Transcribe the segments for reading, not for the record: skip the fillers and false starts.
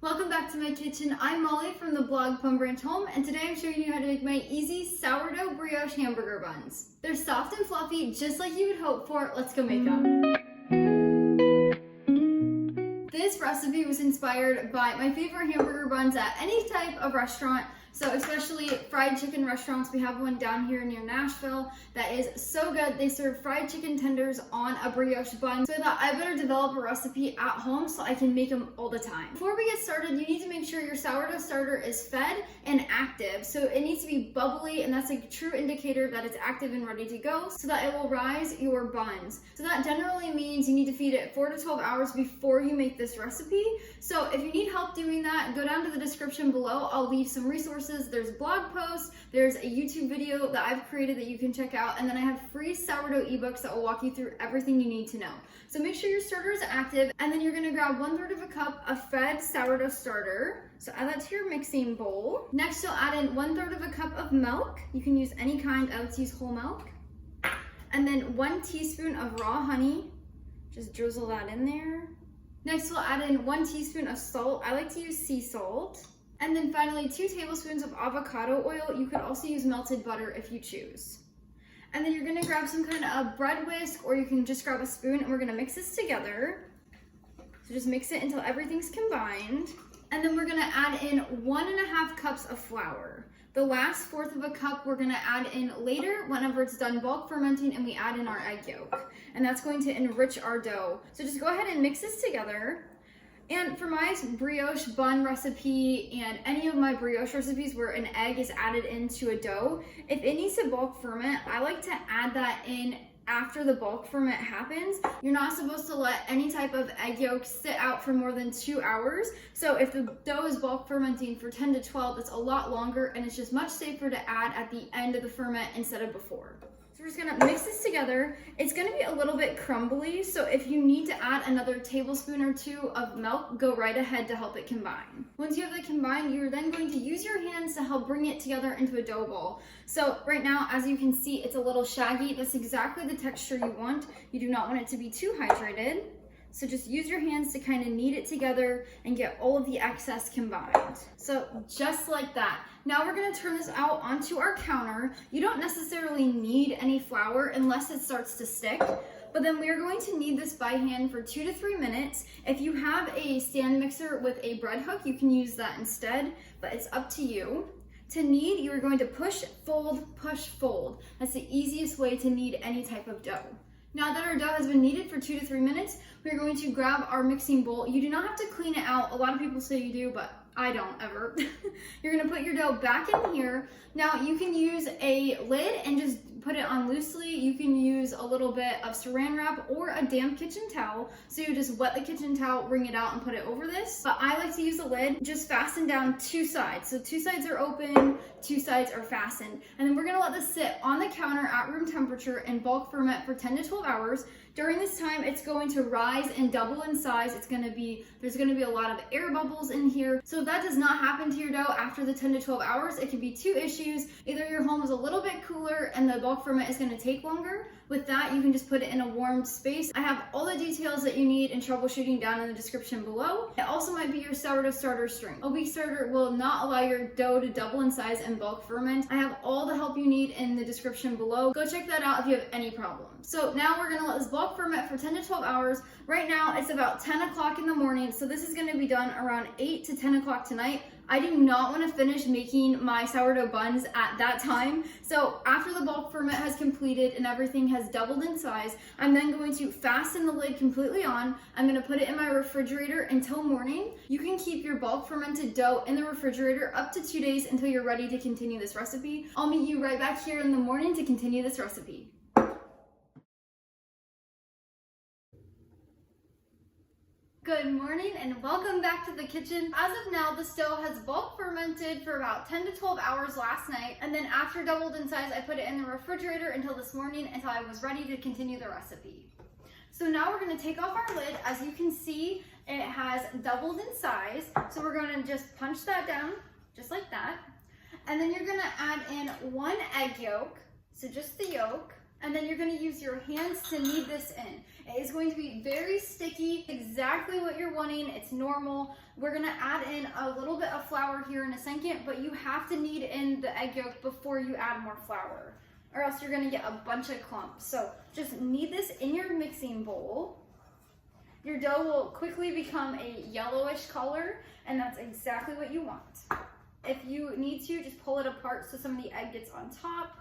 Welcome back to my kitchen. I'm Molly from the blog Enriching, and today I'm showing you how to make my easy sourdough brioche hamburger buns. They're soft and fluffy, just like you would hope for. Let's go make them. This recipe was inspired by my favorite hamburger buns at any type of restaurant. So especially fried chicken restaurants. We have one down here near Nashville that is so good. They serve fried chicken tenders on a brioche bun. So I thought I better develop a recipe at home so I can make them all the time. Before we get started, you need to make sure your sourdough starter is fed and active. So it needs to be bubbly, and that's a true indicator that it's active and ready to go so that it will rise your buns. So that generally means you need to feed it 4 to 12 hours before you make this recipe. So if you need help doing that, go down to the description below. I'll leave some resources. There's blog posts, there's a YouTube video that I've created that you can check out, and then I have free sourdough ebooks that will walk you through everything you need to know. So make sure your starter is active, and then you're gonna grab 1/3 of a cup of fed sourdough starter. So add that to your mixing bowl. Next, you'll add in 1/3 of a cup of milk. You can use any kind, I like to use whole milk. And then 1 teaspoon of raw honey. Just drizzle that in there. Next, we'll add in 1 teaspoon of salt. I like to use sea salt. And then finally, 2 tablespoons of avocado oil. You could also use melted butter if you choose. And then you're gonna grab some kind of bread whisk, or you can just grab a spoon, and we're gonna mix this together. So just mix it until everything's combined. And then we're gonna add in 1½ cups of flour. The last 1/4 of a cup we're gonna add in later whenever it's done bulk fermenting and we add in our egg yolk. And that's going to enrich our dough. So just go ahead and mix this together. And for my brioche bun recipe and any of my brioche recipes where an egg is added into a dough, if it needs to bulk ferment, I like to add that in after the bulk ferment happens. You're not supposed to let any type of egg yolk sit out for more than 2 hours. So if the dough is bulk fermenting for 10 to 12, it's a lot longer, and it's just much safer to add at the end of the ferment instead of before. So we're just gonna mix this together. It's gonna be a little bit crumbly, so if you need to add another tablespoon or 2 of milk, go right ahead to help it combine. Once you have it combined, you're then going to use your hands to help bring it together into a dough ball. So right now, as you can see, it's a little shaggy. That's exactly the texture you want. You do not want it to be too hydrated. So just use your hands to kind of knead it together and get all of the excess combined. So just like that. Now we're gonna turn this out onto our counter. You don't necessarily need any flour unless it starts to stick, but then we are going to knead this by hand for 2 to 3 minutes. If you have a stand mixer with a bread hook, you can use that instead, but it's up to you. To knead, you're going to push, fold, push, fold. That's the easiest way to knead any type of dough. Now that our dough has been kneaded for 2 to 3 minutes, we're going to grab our mixing bowl. You do not have to clean it out. A lot of people say you do, but I don't ever. You're gonna put your dough back in here. Now you can use a lid and just put it on loosely. You can use a little bit of saran wrap or a damp kitchen towel. So you just wet the kitchen towel, wring it out, and put it over this. But I like to use a lid. Just fasten down 2 sides. So 2 sides are open, 2 sides are fastened. And then we're gonna let this sit on the counter at room temperature and bulk ferment for 10 to 12 hours. During this time, it's going to rise and double in size. There's gonna be a lot of air bubbles in here. So if that does not happen to your dough after the 10 to 12 hours, it could be 2 issues. Either your home is a little bit cooler and the bulk ferment is gonna take longer. With that, you can just put it in a warmed space. I have all the details that you need in troubleshooting down in the description below. It also might be your sourdough starter string. A weak starter will not allow your dough to double in size and bulk ferment. I have all the help you need in the description below. Go check that out if you have any problems. So now we're gonna let this bulk ferment for 10 to 12 hours. Right now, it's about 10 o'clock in the morning, so this is gonna be done around 8 to 10 o'clock tonight. I do not want to finish making my sourdough buns at that time. So after the bulk ferment has completed and everything has doubled in size, I'm then going to fasten the lid completely on. I'm going to put it in my refrigerator until morning. You can keep your bulk fermented dough in the refrigerator up to 2 days until you're ready to continue this recipe. I'll meet you right back here in the morning to continue this recipe. Good morning and welcome back to the kitchen. As of now, the dough has bulk fermented for about 10 to 12 hours last night, and then after doubled in size, I put it in the refrigerator until this morning until I was ready to continue the recipe. So now we're gonna take off our lid. As you can see, it has doubled in size. So we're gonna just punch that down, just like that. And then you're gonna add in 1 egg yolk, so just the yolk. And then you're going to use your hands to knead this in. It is going to be very sticky, exactly what you're wanting. It's normal. We're going to add in a little bit of flour here in a second, but you have to knead in the egg yolk before you add more flour, or else you're going to get a bunch of clumps. So just knead this in your mixing bowl. Your dough will quickly become a yellowish color, and that's exactly what you want. If you need to, just pull it apart so some of the egg gets on top.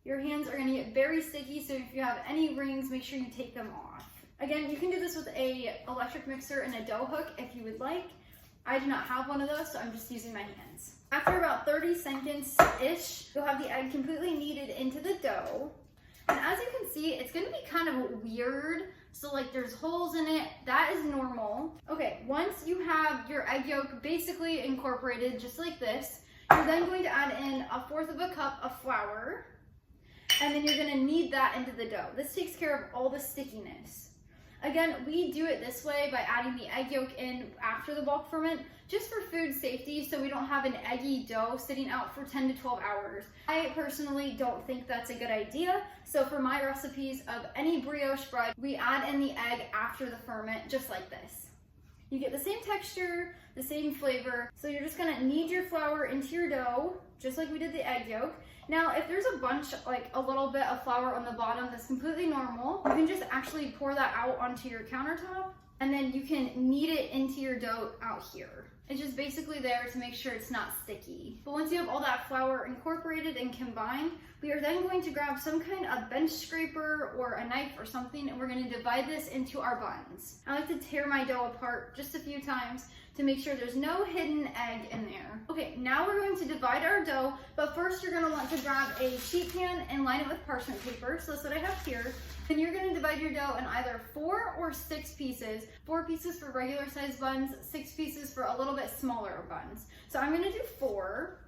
Your hands are gonna get very sticky, so if you have any rings, make sure you take them off. Again, you can do this with an electric mixer and a dough hook if you would like. I do not have one of those, so I'm just using my hands. After about 30 seconds-ish, you'll have the egg completely kneaded into the dough. And as you can see, it's gonna be kind of weird. So like there's holes in it, that is normal. Okay, once you have your egg yolk basically incorporated just like this, you're then going to add in 1/4 cup of flour. And then you're gonna knead that into the dough. This takes care of all the stickiness. Again, we do it this way by adding the egg yolk in after the bulk ferment, just for food safety, so we don't have an eggy dough sitting out for 10 to 12 hours. I personally don't think that's a good idea, so for my recipes of any brioche bread, we add in the egg after the ferment, just like this. You get the same texture, the same flavor, so you're just gonna knead your flour into your dough, just like we did the egg yolk. Now, if there's a bunch, like a little bit of flour on the bottom, that's completely normal. You can just actually pour that out onto your countertop, and then you can knead it into your dough out here. It's just basically there to make sure it's not sticky. But once you have all that flour incorporated and combined, we are then going to grab some kind of bench scraper or a knife or something, and we're going to divide this into our buns. I like to tear my dough apart just a few times to make sure there's no hidden egg in there. Okay, now we're going to divide our dough, but first you're going to want to grab a sheet pan and line it with parchment paper. So that's what I have here. Then you're going to divide your dough in either 4 or 6 pieces. 4 pieces for regular size buns, 6 pieces for a little bit smaller buns. So I'm going to do 4.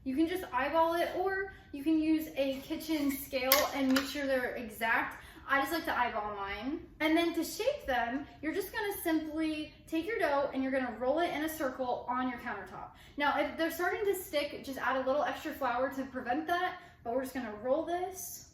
You can just eyeball it, or you can use a kitchen scale and make sure they're exact. I just like to eyeball mine. And then to shape them, you're just gonna simply take your dough and you're gonna roll it in a circle on your countertop. Now, if they're starting to stick, just add a little extra flour to prevent that, but we're just gonna roll this.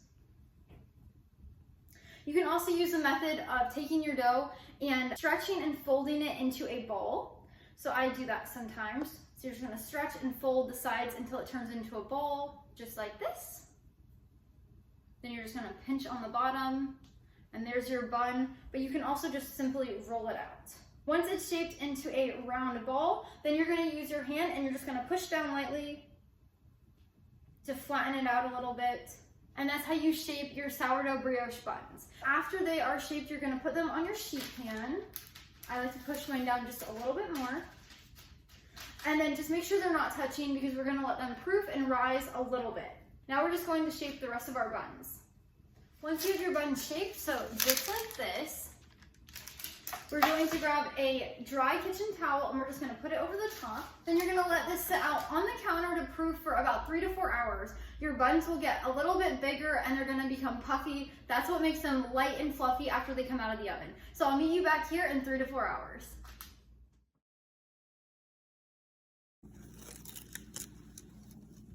You can also use the method of taking your dough and stretching and folding it into a ball. So I do that sometimes. So you're just gonna stretch and fold the sides until it turns into a ball, just like this. Then you're just gonna pinch on the bottom, and there's your bun, but you can also just simply roll it out. Once it's shaped into a round ball, then you're gonna use your hand and you're just gonna push down lightly to flatten it out a little bit. And that's how you shape your sourdough brioche buns. After they are shaped, you're gonna put them on your sheet pan. I like to push mine down just a little bit more. And then just make sure they're not touching, because we're gonna let them proof and rise a little bit. Now we're just going to shape the rest of our buns. Once you have your buns shaped, so just like this, we're going to grab a dry kitchen towel and we're just gonna put it over the top. Then you're gonna let this sit out on the counter to proof for about 3 to 4 hours. Your buns will get a little bit bigger and they're gonna become puffy. That's what makes them light and fluffy after they come out of the oven. So I'll meet you back here in 3 to 4 hours.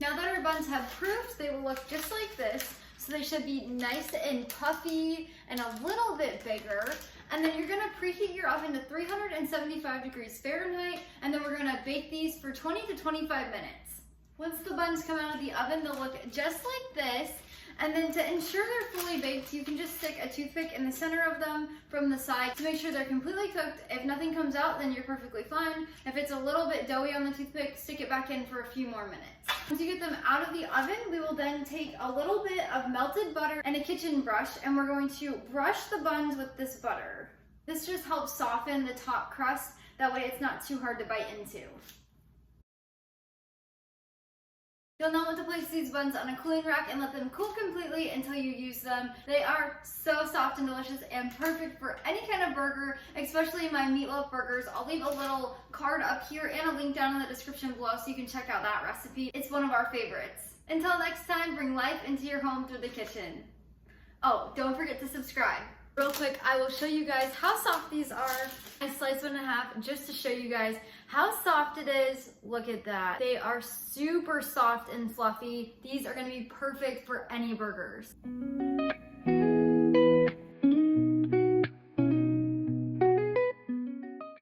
Now that our buns have proofed, they will look just like this. So they should be nice and puffy and a little bit bigger. And then you're gonna preheat your oven to 375 degrees Fahrenheit, and then we're gonna bake these for 20 to 25 minutes. Once the buns come out of the oven, they'll look just like this. And then to ensure they're fully baked, you can just stick a toothpick in the center of them from the side to make sure they're completely cooked. If nothing comes out, then you're perfectly fine. If it's a little bit doughy on the toothpick, stick it back in for a few more minutes. Once you get them out of the oven, we will then take a little bit of melted butter and a kitchen brush, and we're going to brush the buns with this butter. This just helps soften the top crust. That way it's not too hard to bite into. You'll now want to place these buns on a cooling rack and let them cool completely until you use them. They are so soft and delicious and perfect for any kind of burger, especially my meatloaf burgers. I'll leave a little card up here and a link down in the description below so you can check out that recipe. It's one of our favorites. Until next time, bring life into your home through the kitchen. Oh, don't forget to subscribe. Real quick, I will show you guys how soft these are. I slice this one in half just to show you guys how soft it is. Look at that. They are super soft and fluffy. These are gonna be perfect for any burgers.